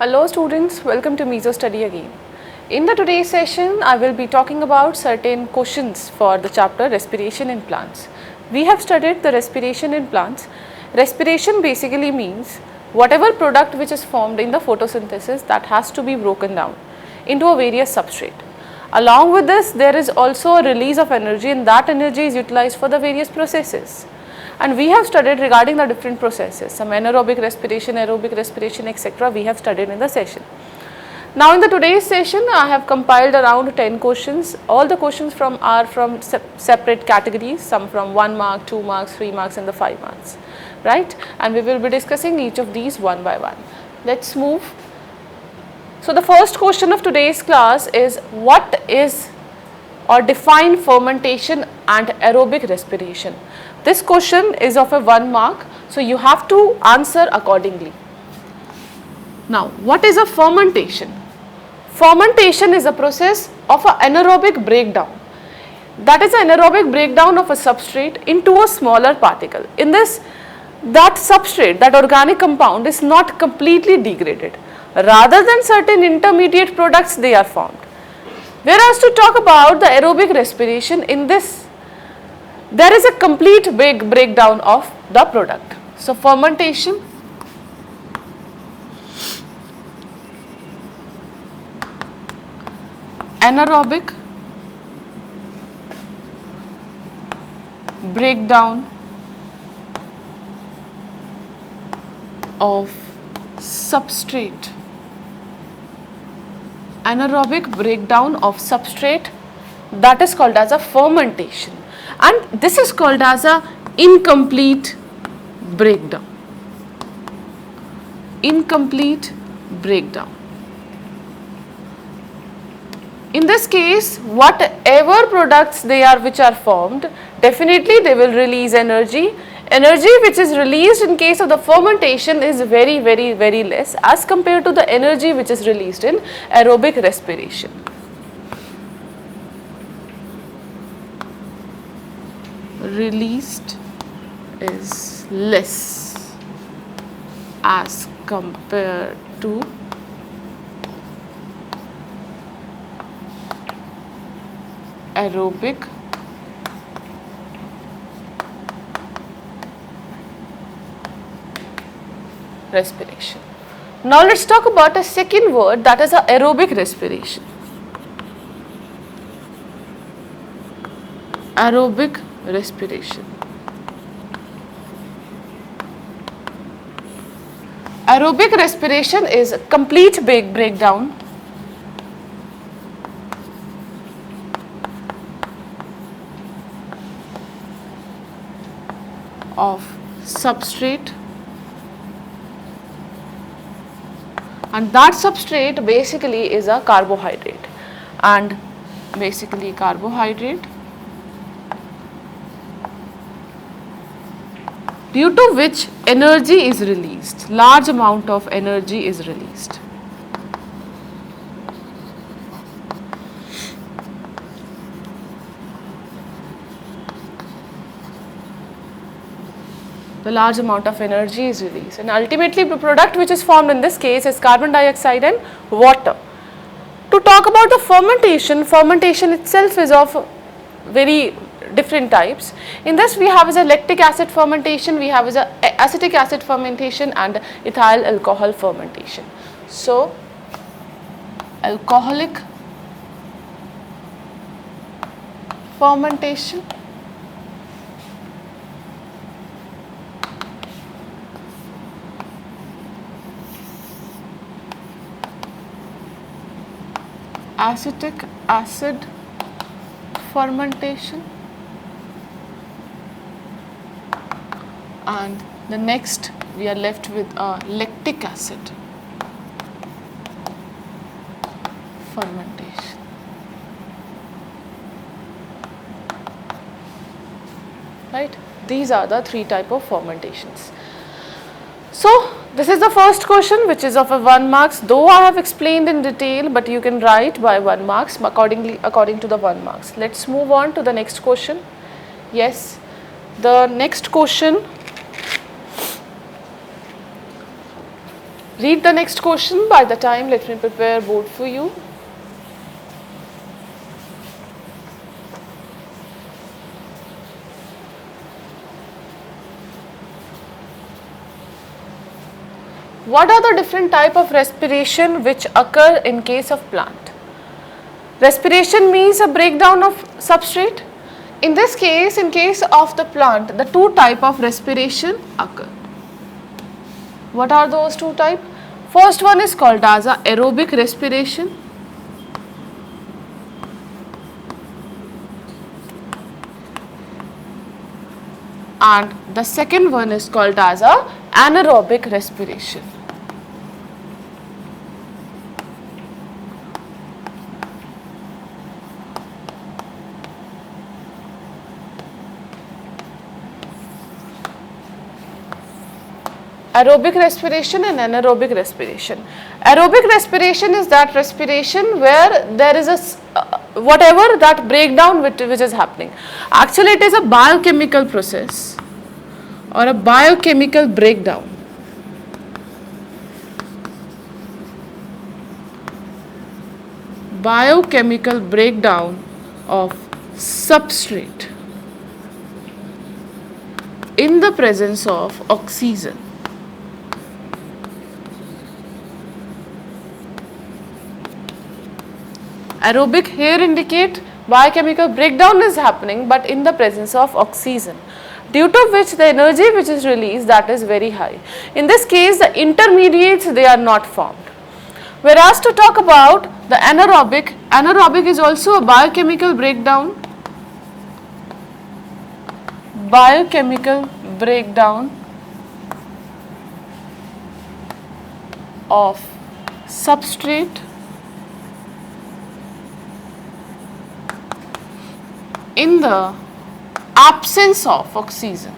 Hello students, welcome to Meso Study again. In the today's session, I will be talking about certain questions for the chapter Respiration in Plants. We have studied the respiration in plants. Respiration basically means whatever product which is formed in the photosynthesis that has to be broken down into a various substrate. Along with this, there is also a release of energy, and that energy is utilized for the various processes. And we have studied regarding the different processes, some anaerobic respiration, aerobic respiration, etc. we have studied in the session. Now in the today's session, I have compiled around 10 questions. All the questions are from separate categories, some from 1 mark, 2 marks, 3 marks and the 5 marks, right? And we will be discussing each of these one by one. Let's move. So the first question of today's class is, what is or define fermentation and aerobic respiration? This question is of a 1 mark, so you have to answer accordingly. Now, what is a fermentation? Fermentation is a process of an anaerobic breakdown. That is an anaerobic breakdown of a substrate into a smaller particle. In this, that substrate, that organic compound is not completely degraded. Rather than certain intermediate products, they are formed. Whereas to talk about the aerobic respiration, in this there is a complete breakdown of the product. So fermentation, anaerobic breakdown of substrate. Anaerobic breakdown of substrate, that is called as a fermentation, and this is called as a incomplete breakdown. Incomplete breakdown. In this case, whatever products they are which are formed, definitely they will release energy. Energy which is released in case of the fermentation is very less as compared to the energy which is released in aerobic respiration. Released is less as compared to aerobic respiration. Now let's talk about a second word, that is aerobic respiration. Aerobic respiration. Aerobic respiration is a complete breakdown of substrate, and that substrate basically is a carbohydrate, and basically carbohydrate, due to which energy is released, large amount of energy is released. The large amount of energy is released, and ultimately the product which is formed in this case is carbon dioxide and water. To talk about the fermentation, fermentation itself is of very different types. In this we have as a lactic acid fermentation, we have as a acetic acid fermentation and ethyl alcohol fermentation. So alcoholic fermentation, acetic acid fermentation, and the next we are left with lactic acid fermentation. Right? These are the 3 types of fermentations. So this is the first question, which is of a 1 marks, though I have explained in detail, but you can write by 1 marks according to the 1 marks. Let's move on to the next question. Yes, the next question Read the next question. By the time, let me prepare board for you. What are the different type of respiration which occur in case of plant? Respiration means a breakdown of substrate. In this case, in case of the plant, the two type of respiration occur. What are those two type? First one is called as a aerobic respiration. And the second one is called as a anaerobic respiration. Aerobic respiration and anaerobic respiration. Aerobic respiration is that respiration where there is a whatever that breakdown which is happening. Actually, it is a biochemical process or a biochemical breakdown. Biochemical breakdown of substrate in the presence of oxygen. Aerobic here indicate biochemical breakdown is happening but in the presence of oxygen, due to which the energy which is released, that is very high. In this case, the intermediates, they are not formed. Whereas to talk about the anaerobic, anaerobic is also a biochemical breakdown. Biochemical breakdown of substrate in the absence of oxygen.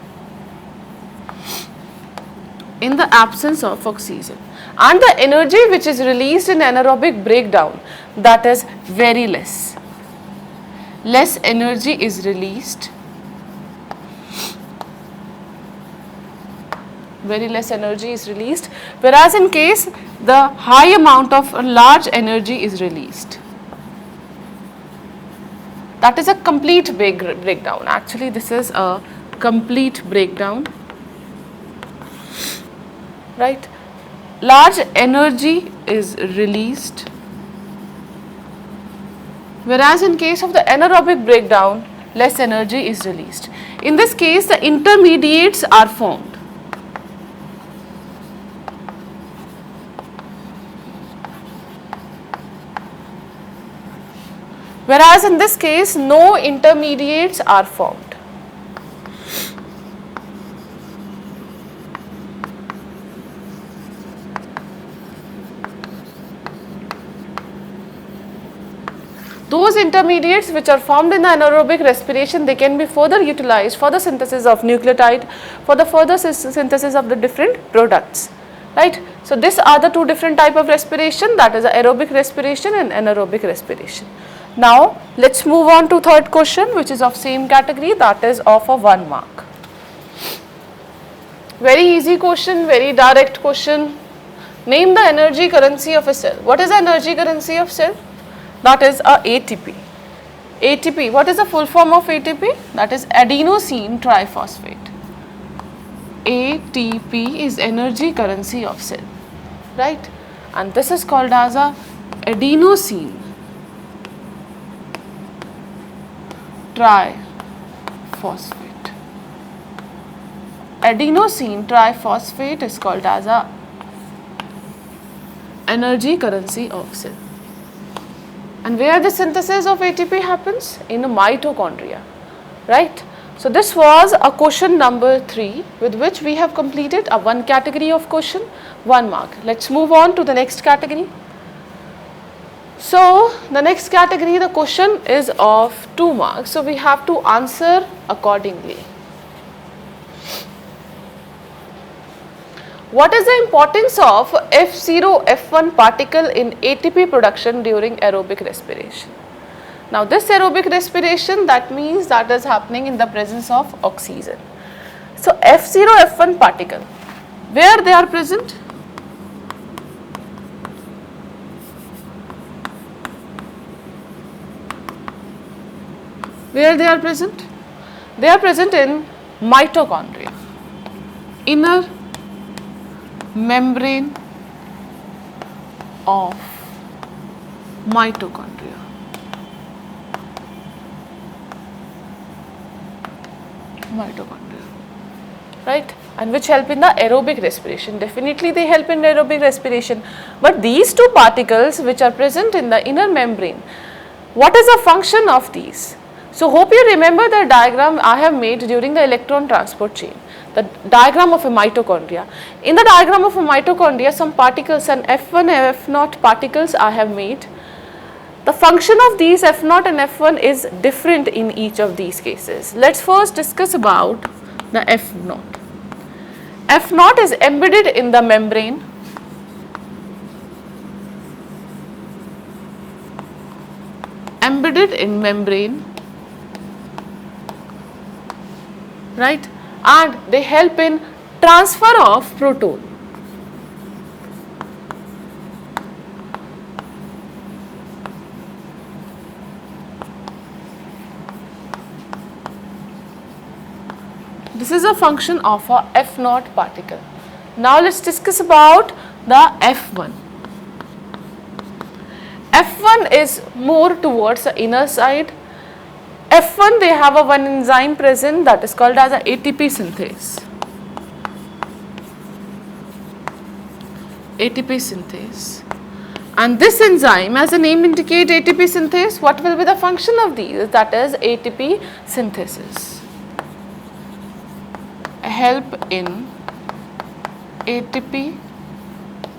In the absence of oxygen. And the energy which is released in anaerobic breakdown, that is very less. Less energy is released. Very less energy is released, whereas in case the high amount of large energy is released. That is a complete breakdown. Actually, this is a complete breakdown, right? Large energy is released, whereas in case of the anaerobic breakdown, less energy is released. In this case, the intermediates are formed. Whereas in this case, no intermediates are formed. Those intermediates which are formed in the anaerobic respiration, they can be further utilized for the synthesis of nucleotide, for the further synthesis of the different products, right? So, these are the two different type of respiration, that is aerobic respiration and anaerobic respiration. Now, let us move on to third question, which is of same category, that is of a 1 mark. Very easy question, very direct question. Name the energy currency of a cell. What is the energy currency of cell? That is a ATP. ATP, what is the full form of ATP? That is adenosine triphosphate. ATP is energy currency of cell, right? And this is called as a adenosine triphosphate. Adenosine triphosphate is called as a energy currency of cell. And where the synthesis of ATP happens? In a mitochondria, right? So, this was a question number 3 with which we have completed a 1 category of question, 1 mark. Let us move on to the next category. So, the next category, the question is of 2 marks. So, we have to answer accordingly. What is the importance of F0, F1 particle in ATP production during aerobic respiration? Now, this aerobic respiration, that means that is happening in the presence of oxygen. So, F0, F1 particle, where they are present? Where they are present? They are present in mitochondria, inner membrane of mitochondria. Right, and which help in the aerobic respiration. Definitely they help in aerobic respiration, but these two particles which are present in the inner membrane, what is the function of these? So hope you remember the diagram I have made during the electron transport chain, the diagram of a mitochondria. In the diagram of a mitochondria, some particles and F1 and F0 particles I have made. The function of these F0 and F1 is different in each of these cases. Let's first discuss about the F0. F0 is embedded in the membrane. Embedded in membrane, right, and they help in transfer of proton. This is a function of a F0 particle. Now let's discuss about the F1. F1 is more towards the inner side. F1 they have a one enzyme present that is called as a ATP synthase. ATP synthase. And this enzyme, as the name indicates ATP synthase, what will be the function of these? That is ATP synthesis. Help in ATP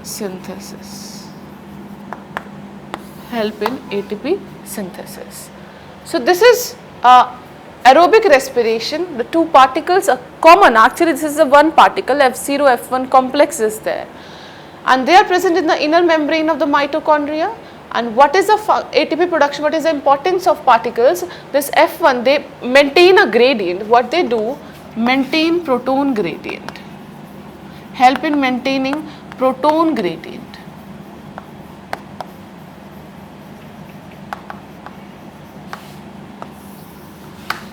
synthesis. Help in ATP synthesis. So this is aerobic respiration. The two particles are common. Actually, this is the one particle. F0, F1 complex is there, and they are present in the inner membrane of the mitochondria. And what is the ATP production? What is the importance of particles? This F1, they maintain a gradient. What they do? Maintain proton gradient. Help in maintaining proton gradient.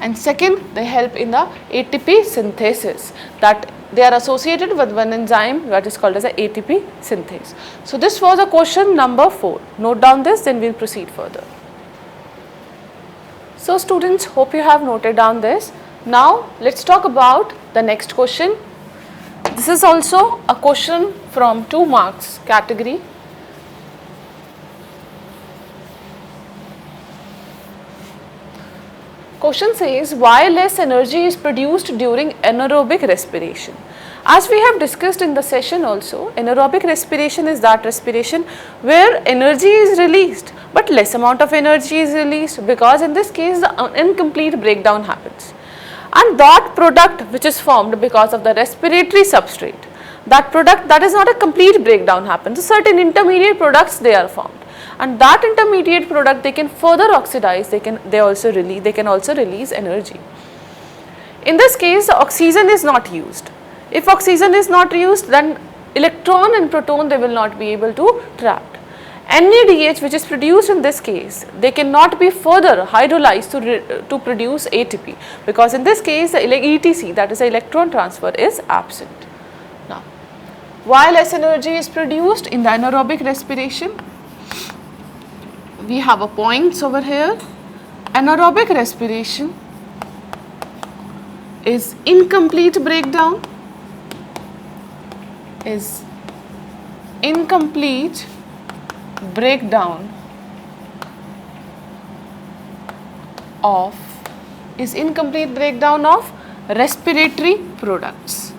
And second, they help in the ATP synthesis, that they are associated with one enzyme that is called as a ATP synthase. So this was a question number 4. Note down this, then we will proceed further. So students, hope you have noted down this. Now let's talk about the next question. This is also a question from 2 marks category. Question says, why less energy is produced during anaerobic respiration? As we have discussed in the session also, anaerobic respiration is that respiration where energy is released, but less amount of energy is released, because in this case the incomplete breakdown happens. And that product which is formed because of the respiratory substrate, that product, that is not a complete breakdown happens. So certain intermediate products they are formed, and that intermediate product they can further oxidize, they can also release energy. In this case, oxygen is not used. If oxygen is not used, then electron and proton they will not be able to trap. NADH which is produced in this case, they cannot be further hydrolyzed to produce ATP, because in this case the ETC, that is the electron transfer, is absent. Now, why less energy is produced in the anaerobic respiration? We have a points over here. Anaerobic respiration is incomplete breakdown, incomplete breakdown of respiratory products.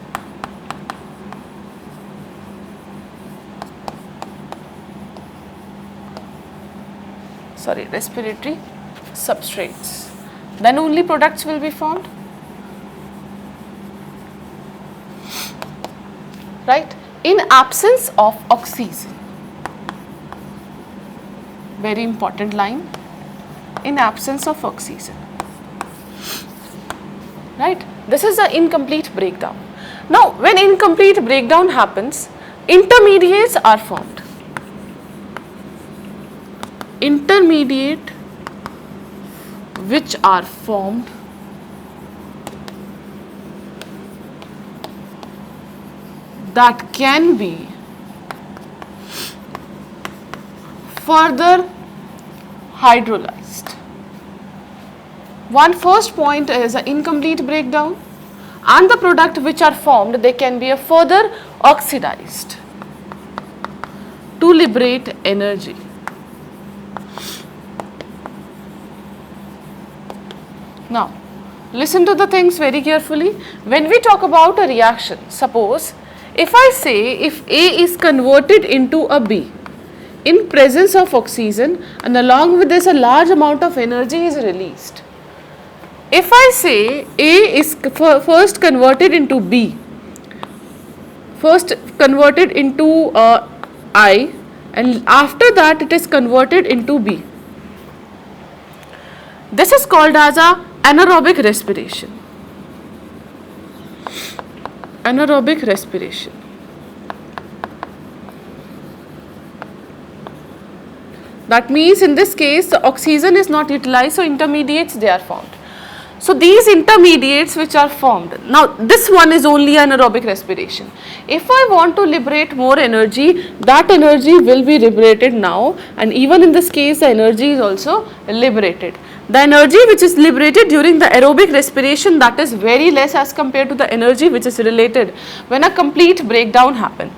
Respiratory substrates. Then only products will be formed. Right? In absence of oxygen. Very important line. In absence of oxygen. Right? This is the incomplete breakdown. Now, when incomplete breakdown happens, intermediates are formed. Intermediate which are formed that can be further hydrolyzed. One first point is an incomplete breakdown, and the product which are formed, they can be further oxidized to liberate energy. Now, listen to the things very carefully. When we talk about a reaction, suppose if I say if A is converted into a B in presence of oxygen, and along with this a large amount of energy is released. If I say A is first converted into B, first converted into I, and after that it is converted into B. This is called as a anaerobic respiration. Anaerobic respiration. That means in this case the oxygen is not utilized, so intermediates they are formed. So these intermediates which are formed, now this one is only anaerobic respiration. If I want to liberate more energy, that energy will be liberated now, and even in this case the energy is also liberated. The energy which is liberated during the aerobic respiration, that is very less as compared to the energy which is related when a complete breakdown happens.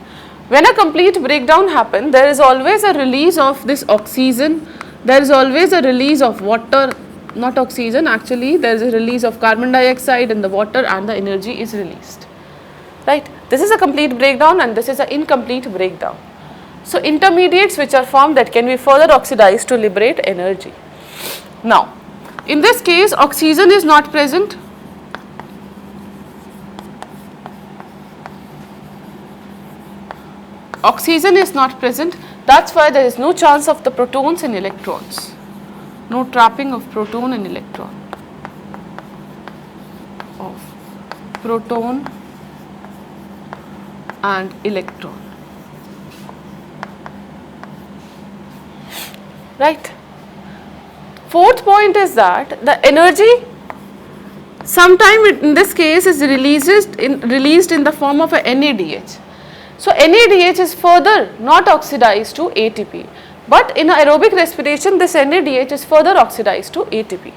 When a complete breakdown happens, there is always a release of this oxygen, there is always a release of water, not oxygen actually, there is a release of carbon dioxide in the water, and the energy is released. Right? This is a complete breakdown and this is an incomplete breakdown. So intermediates which are formed, that can be further oxidized to liberate energy. Now, in this case oxygen is not present. Oxygen is not present, that's why there is no chance of the protons and electrons. No trapping of proton and electron. Of proton and electron. Right? Fourth point is that the energy sometime in this case is released in the form of a NADH. So NADH is further not oxidized to ATP, but in aerobic respiration this NADH is further oxidized to ATP.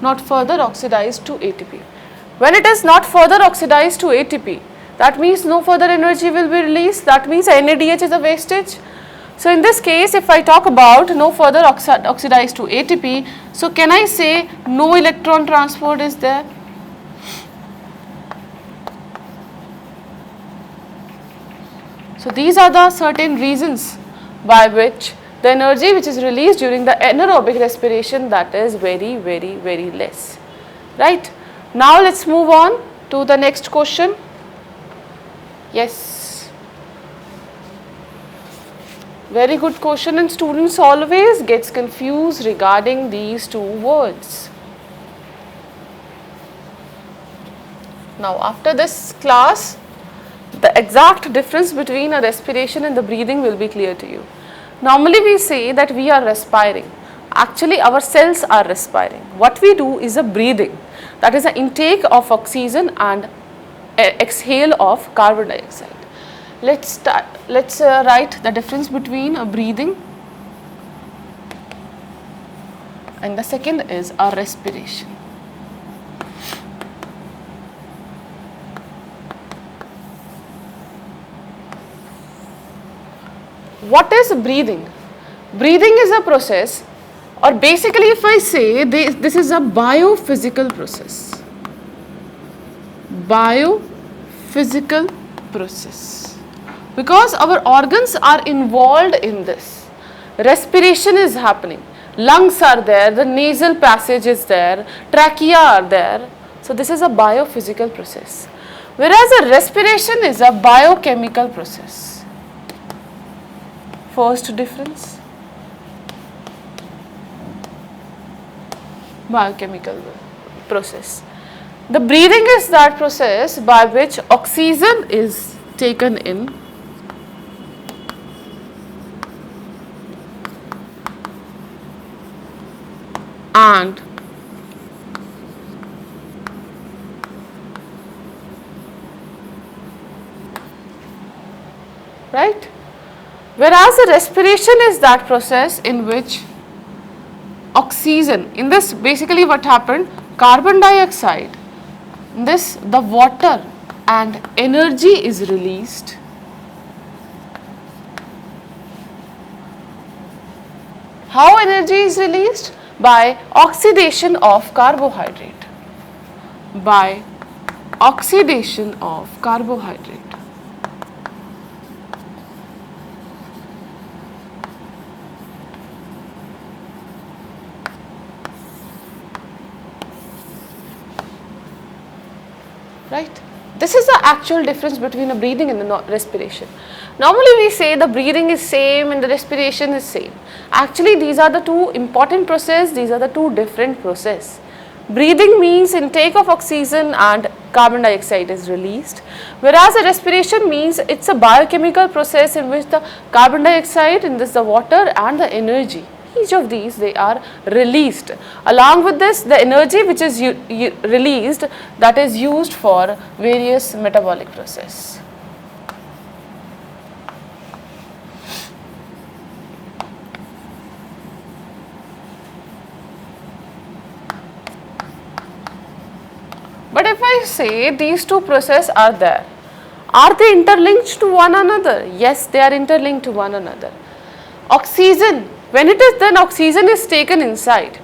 Not further oxidized to ATP. When it is not further oxidized to ATP, that means no further energy will be released, that means NADH is a wastage. So in this case, if I talk about no further oxidized to ATP, so can I say no electron transport is there? So these are the certain reasons by which the energy which is released during the anaerobic respiration, that is very less. Right? Now let's move on to the next question. Yes. Very good question, and students always gets confused regarding these two words. Now after this class, the exact difference between a respiration and the breathing will be clear to you. Normally we say that we are respiring. Actually our cells are respiring. What we do is a breathing. That is an intake of oxygen and exhale of carbon dioxide. Let's write the difference between a breathing and the second is a respiration. What is breathing? Breathing is a process, or basically if I say this is a biophysical process. Biophysical process. Because our organs are involved in this. Respiration is happening. Lungs are there, the nasal passage is there, trachea are there. So this is a biophysical process. Whereas a respiration is a biochemical process. First difference. Biochemical process. The breathing is that process by which oxygen is taken in and right? Whereas the respiration is that process in which oxygen, in this basically what happened, carbon dioxide, this the water and energy is released. How energy is released? By oxidation of carbohydrate. By oxidation of carbohydrate. Right? This is the actual difference between a breathing and a respiration. Normally we say the breathing is same and the respiration is same. Actually these are the two important processes, these are the two different processes. Breathing means intake of oxygen and carbon dioxide is released, whereas a respiration means it's a biochemical process in which the carbon dioxide, in this the water and the energy, each of these they are released. Along with this, the energy which is released, that is used for various metabolic process. But if I say these two processes are there, are they interlinked to one another? Yes, they are interlinked to one another. Oxygen, when it is then oxygen is taken inside,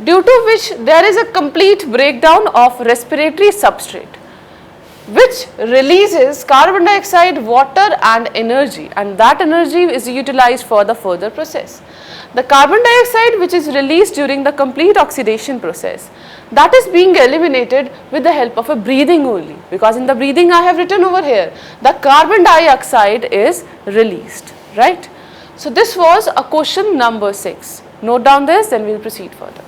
due to which there is a complete breakdown of respiratory substrate, which releases carbon dioxide, water and energy, and that energy is utilized for the further process. The carbon dioxide which is released during the complete oxidation process, that is being eliminated with the help of a breathing only, because in the breathing I have written over here, the carbon dioxide is released, right. So this was a question number 6. Note down this, then we will proceed further.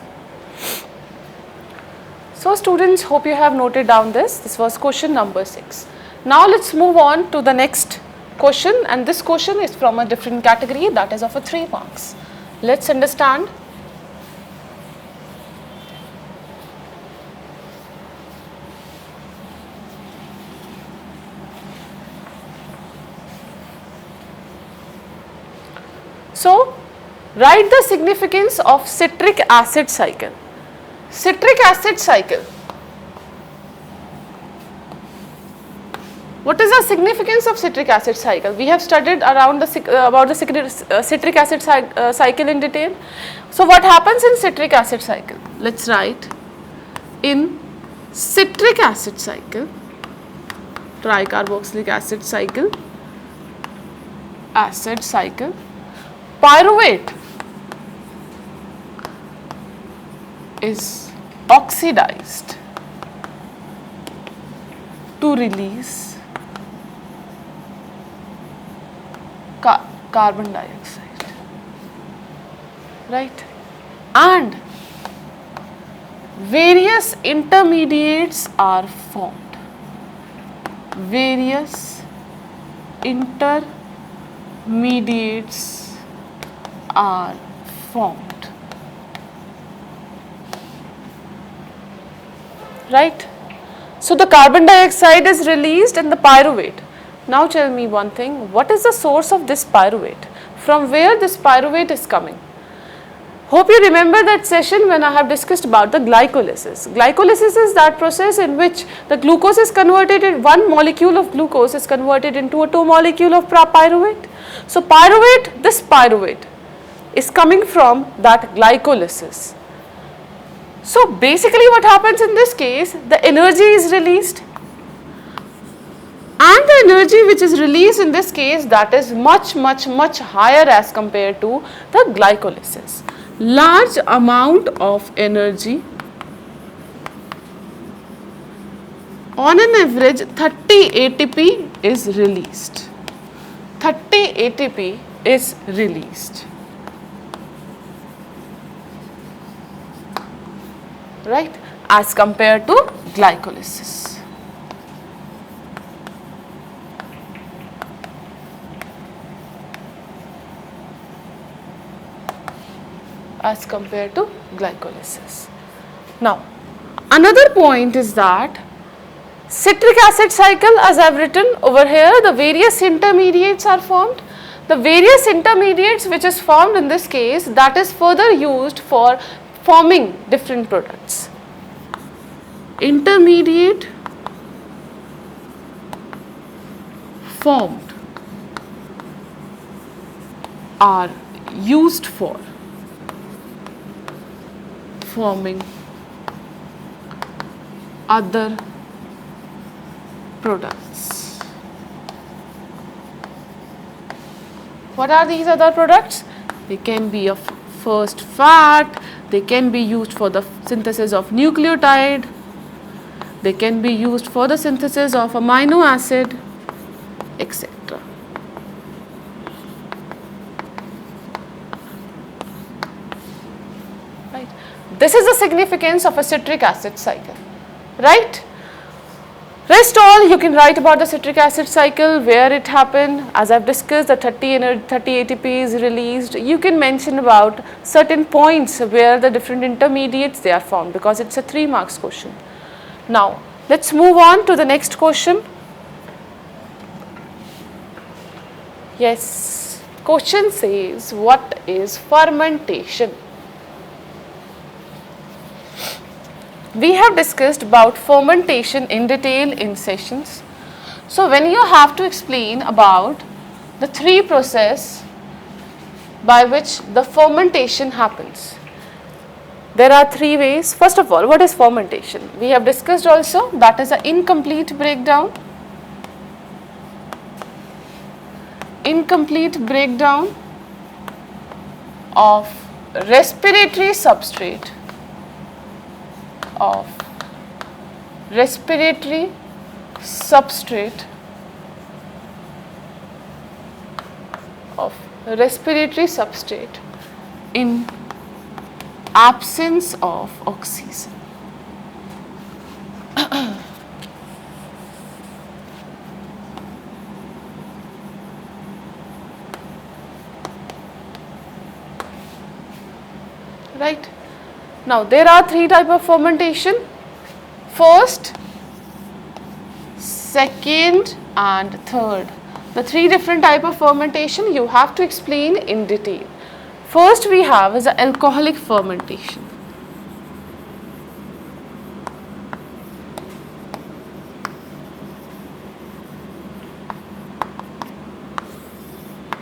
So students, hope you have noted down this. This was question number 6. Now let's move on to the next question, and this question is from a different category, that is of a 3 marks. Let's understand. So write the significance of citric acid cycle. Citric acid cycle. What is the significance of citric acid cycle? We have studied around about the citric acid cycle in detail. So what happens in citric acid cycle? Let's write in citric acid cycle, tricarboxylic acid cycle, pyruvate is oxidized to release carbon dioxide, right, and various intermediates are formed. Various intermediates are formed, right. So the carbon dioxide is released and the pyruvate. Now tell me one thing, what is the source of this pyruvate? From where this pyruvate is coming? Hope you remember that session when I have discussed about the glycolysis. Glycolysis is that process in which the glucose is converted in, one molecule of glucose is converted into a 2 molecule of pyruvate. So pyruvate, this pyruvate is coming from that glycolysis. So basically what happens in this case, the energy is released, and the energy which is released in this case, that is much higher as compared to the glycolysis. Large amount of energy, on an average 30 ATP is released. 30 ATP is released, right, as compared to glycolysis. As compared to glycolysis. Now, another point is that citric acid cycle, as I have written over here, the various intermediates are formed. The various intermediates which is formed in this case, that is further used for forming different products. Intermediate formed are used for forming other products. What are these other products? They can be of first fat, they can be used for the synthesis of nucleotide, they can be used for the synthesis of amino acid, etc. Right. This is the significance of a citric acid cycle, right? Rest all you can write about the citric acid cycle, where it happened. As I have discussed, the 30 ATP is released. You can mention about certain points where the different intermediates they are formed, because it's a 3 marks question. Now, let's move on to the next question. Yes, question says, what is fermentation? We have discussed about fermentation in detail in sessions. So, when you have to explain about the 3 processes by which the fermentation happens, there are 3 ways. First of all, what is fermentation? We have discussed also, that is an incomplete breakdown. Incomplete breakdown of respiratory substrate of respiratory substrate in absence of oxygen. Right. Now, there are 3 types of fermentation. First, second and third. The 3 different types of fermentation you have to explain in detail. First we have is the alcoholic fermentation.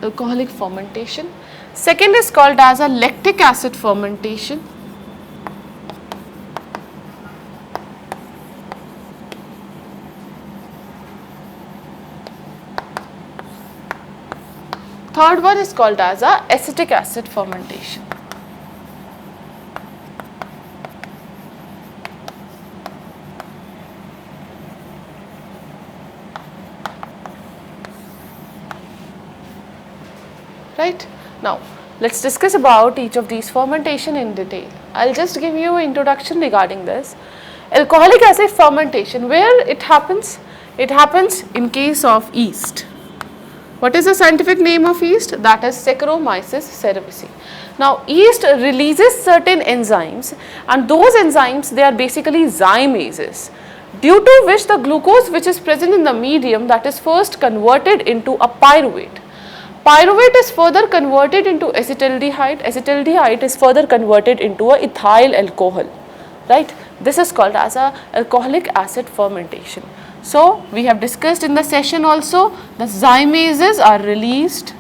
Alcoholic fermentation. Second is called as a lactic acid fermentation. Third one is called as a acetic acid fermentation. Right. Now, let's discuss about each of these fermentation in detail. I'll just give you an introduction regarding this. Alcoholic acid fermentation, where it happens? It happens in case of yeast. What is the scientific name of yeast? That is Saccharomyces cerevisiae. Now, yeast releases certain enzymes, and those enzymes, they are basically zymases, due to which the glucose which is present in the medium, that is first converted into a pyruvate. Pyruvate is further converted into acetaldehyde. Acetaldehyde is further converted into a ethyl alcohol, right? This is called as a alcoholic acid fermentation. So, we have discussed in the session also, the zymases are released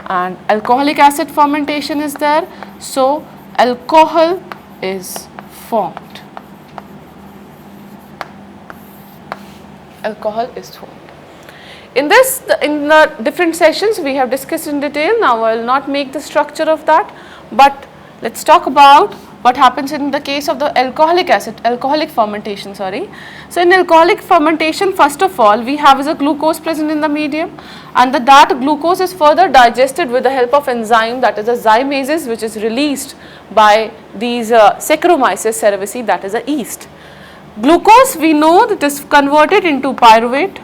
and alcoholic acid fermentation is there. So, alcohol is formed. Alcohol is formed. In the different sessions we have discussed in detail. Now, I will not make the structure of that, but let's talk about what happens in the case of the alcoholic fermentation, sorry. So in alcoholic fermentation, first of all, we have is a glucose present in the medium, and that glucose is further digested with the help of enzyme, that is the zymases, which is released by these Saccharomyces cerevisiae, that is a yeast. Glucose, we know that is converted into pyruvate.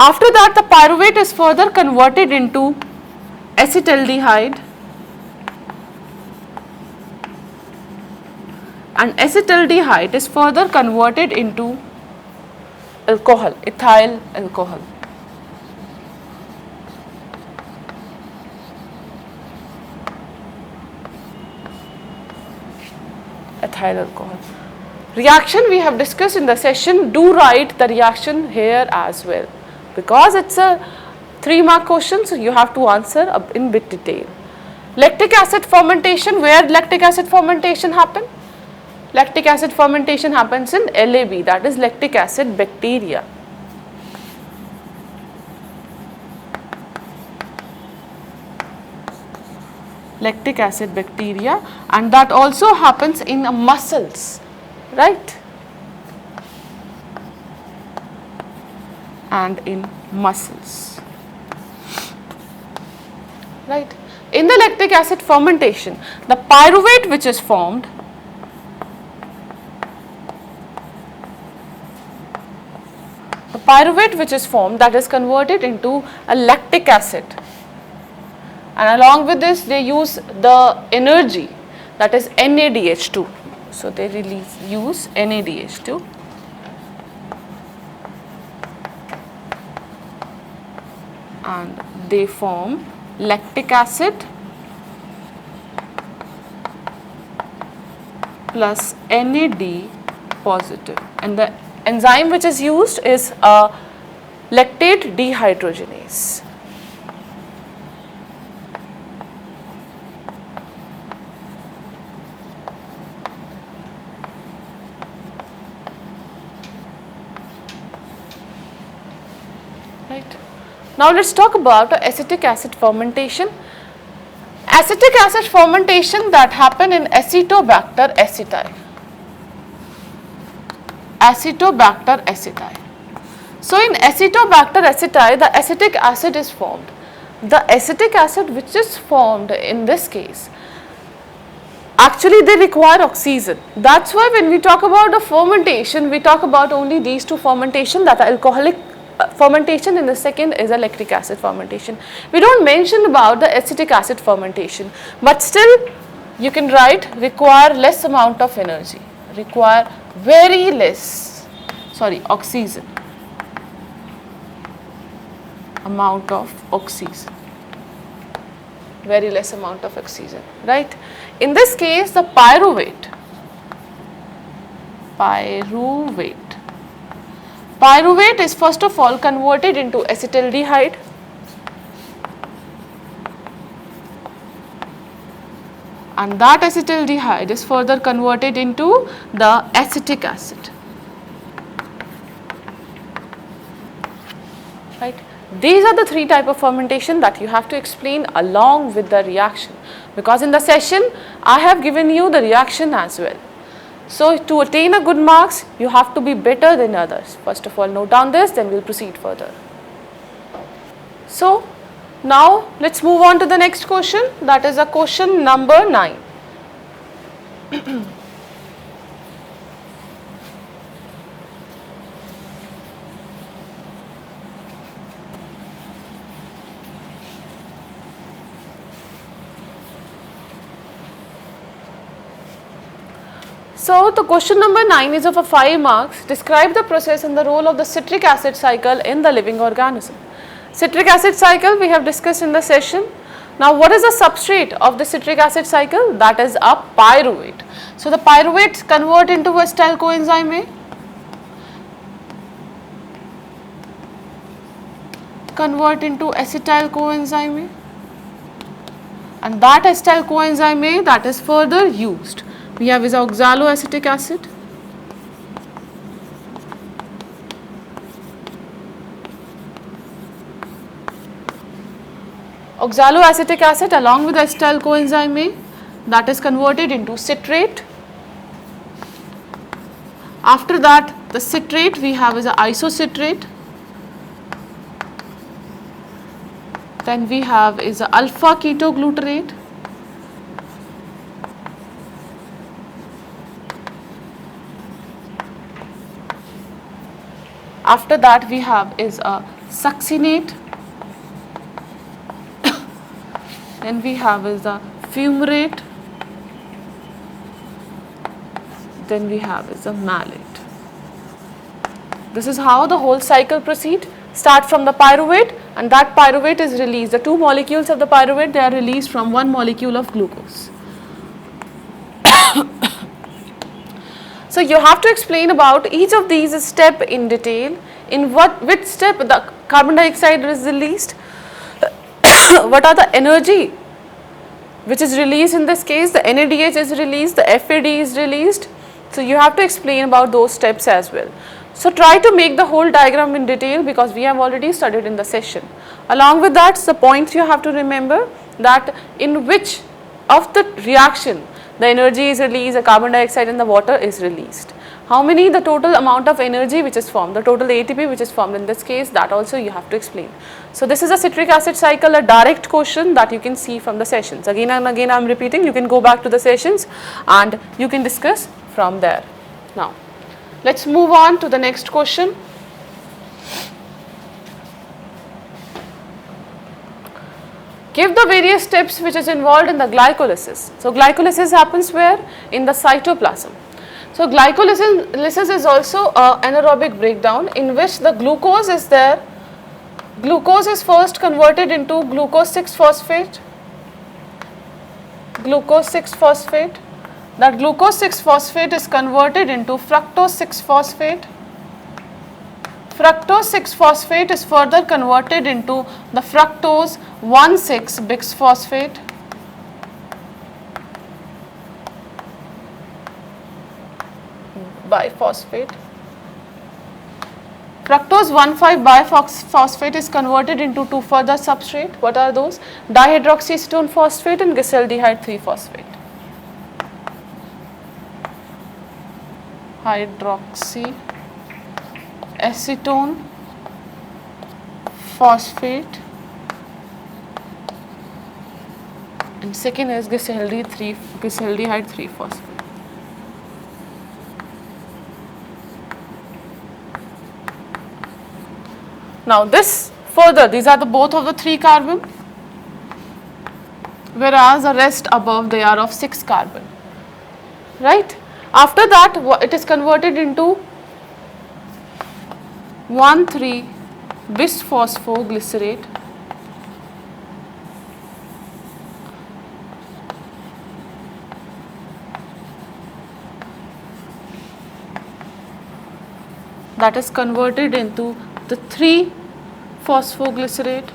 After that, the pyruvate is further converted into acetaldehyde, and acetaldehyde is further converted into alcohol, ethyl alcohol. Ethyl alcohol. Reaction we have discussed in the session, do write the reaction here as well, because it's a 3-mark question, so you have to answer in bit detail. Lactic acid fermentation, where lactic acid fermentation happen? Lactic acid fermentation happens in LAB, that is lactic acid bacteria. Lactic acid bacteria, and that also happens in mussels, right? And in mussels, right? In the lactic acid fermentation, the pyruvate which is formed, that is converted into a lactic acid, and along with this they use the energy, that is NADH2. So they use NADH2, and they form lactic acid plus NAD positive, and the enzyme which is used is a lactate dehydrogenase. Right. Now let's talk about acetic acid fermentation. Acetic acid fermentation that happen in Acetobacter aceti. Acetobacter aceti. So in Acetobacter aceti, the acetic acid is formed. The acetic acid which is formed in this case, actually they require oxygen. That's why when we talk about the fermentation, we talk about only these two fermentation, that are alcoholic fermentation, and the second is a lactic acid fermentation. We don't mention about the acetic acid fermentation, but still you can write require less amount of energy, require very less, oxygen, amount of oxygen, very less amount of oxygen, right? In this case, the pyruvate is first of all converted into acetaldehyde, and that acetaldehyde is further converted into the acetic acid, right? These are the 3 types of fermentation that you have to explain along with the reaction, because in the session I have given you the reaction as well. So to attain a good marks, you have to be better than others. First of all, note down this, then we'll proceed further. So now let's move on to the next question, that is a question number 9. So the question number 9 is of a 5 marks. Describe the process and the role of the citric acid cycle in the living organism. Citric acid cycle we have discussed in the session. Now what is the substrate of the citric acid cycle? That is a pyruvate. So the pyruvates convert into acetyl coenzyme A, convert into acetyl coenzyme A, and that acetyl coenzyme A that is further used. We have is oxaloacetic acid, Oxaloacetic acid along with acetyl coenzyme A, that is converted into citrate. After that, the citrate we have is a isocitrate. Then we have is a alpha ketoglutarate. After that we have is a succinate. Then we have is a fumarate. Then we have is a malate. This is how the whole cycle proceed. Start from the pyruvate, and that pyruvate is released. The two molecules of the pyruvate, they are released from one molecule of glucose. So you have to explain about each of these step in detail. In which step the carbon dioxide is released, what are the energy which is released in this case, the NADH is released, the FAD is released. So you have to explain about those steps as well. So try to make the whole diagram in detail because we have already studied in the session. Along with that, the points you have to remember that in which of the reaction the energy is released, the carbon dioxide and the water is released. How many, the total amount of energy which is formed, the total ATP which is formed in this case, that also you have to explain. So this is a citric acid cycle, a direct question that you can see from the sessions. Again and again I am repeating, you can go back to the sessions and you can discuss from there. Now let's move on to the next question. Give the various steps which is involved in the glycolysis. So glycolysis happens where? In the cytoplasm. So glycolysis is also an anaerobic breakdown in which the glucose is there. Glucose is first converted into glucose 6-phosphate. Glucose 6-phosphate. That glucose 6-phosphate is converted into fructose 6-phosphate. Fructose 6-phosphate is further converted into the fructose 1,6-bisphosphate. Biphosphate. Fructose 1,5-biphosphate is converted into two further substrate. What are those? Dihydroxyacetone phosphate and glyceraldehyde 3-phosphate. Hydroxyacetone phosphate and second is glyceraldehyde 3-phosphate. Now this further, these are the both of the 3 carbon, whereas the rest above they are of 6 carbon, right? After that it is converted into 1,3-bisphosphoglycerate. That is converted into the 3-phosphoglycerate.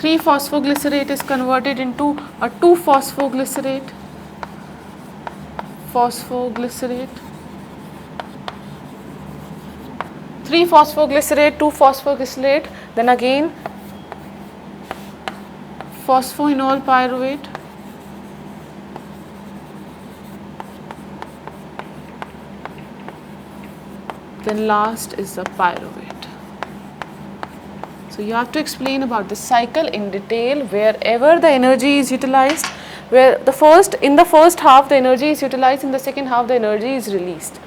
Phosphoglycerate is converted into a 2-phosphoglycerate. 3-phosphoglycerate, 2-phosphoglycerate, then again phosphoenol pyruvate. Then last is the pyruvate. So you have to explain about the cycle in detail wherever the energy is utilized, where in the first half the energy is utilized, in the second half the energy is released.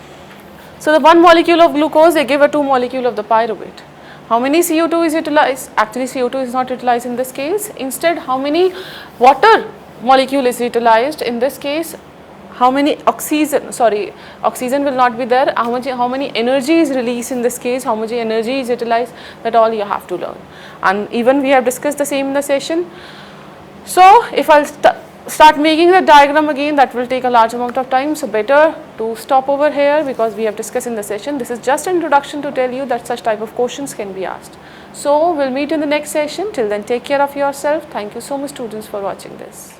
So the 1 molecule of glucose, they give a 2 molecule of the pyruvate. How many CO2 is utilized? Actually CO2 is not utilized in this case. Instead, how many water molecule is utilized? In this case, how many oxygen will not be there, how many energy is released in this case, how much energy is utilized, that all you have to learn. And even we have discussed the same in the session. So if I'll start making the diagram again, that will take a large amount of time, so better to stop over here because we have discussed in the session. This is just an introduction to tell you that such type of questions can be asked. So we'll meet in the next session. Till then, take care of yourself. Thank you so much students for watching this.